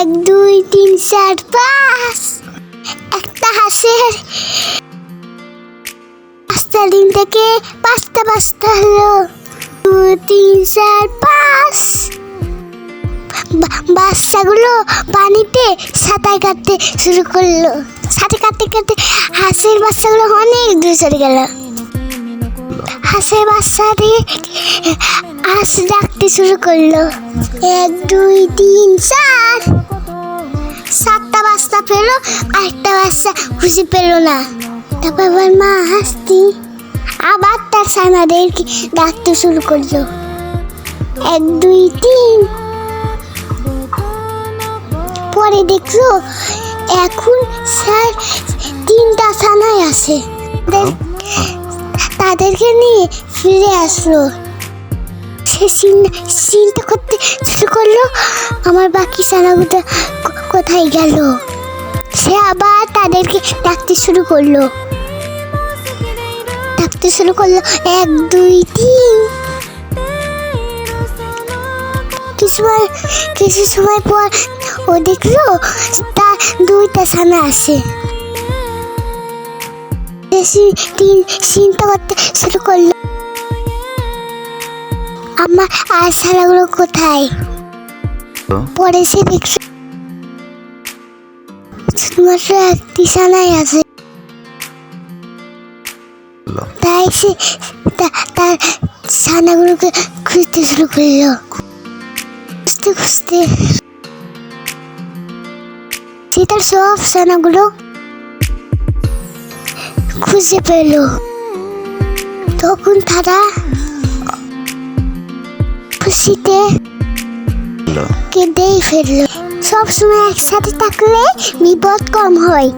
1 2 3 4 5 একটা হাঁসের 5টা ডিম থেকে 5টা বাচ্চা হলো। 2 3 4 5 বাচ্চাগুলো পানিতে সাঁতার কাটতে শুরু করলো। সাঁতার কাটতে কাটতে হাঁসের বাচ্চাগুলো অনেক দূর চলে গেল। হাঁসের বাচ্চাদের হাঁস ডাকতে শুরু করলো। 1 2 3 4 7টা বাচ্চা পেলো, আরেকটা বাচ্চা খুশি পেলো না। তারপর আবার মা হাসতি আবার তার ছানাদেরকে ডাকতে শুরু করলো। 1 2 3 পরে দেখলো এখন স্যার 3টা ছানাই আছে। তাদেরকে নিয়ে ফিরে আসলো। সে চিন্তা করতে শুরু করলো আমার বাকি ছানাগুলো কোথায় গেল। সে আবার তাদেরকে ডাকতে শুরু করলো। 1 2 3 কিছু সময় পর ও দেখলো তার 2টা ছানা আছে। চিন্তা করতে শুরু করলো আমার আর ছানাগুলো কোথায়। পরে সে দেখলো শুধুমাত্র একটি ছানাই আছে। তাই সে তার ছানাগুলোকে খুঁজতে শুরু করলো। খুঁজতে সে তার সব ছানাগুলো খুঁজে পেল। তখন তারা খুশিতে কেঁদেই ফেললো। সবসময় একসাথে থাকলে বিপদ কম হয়।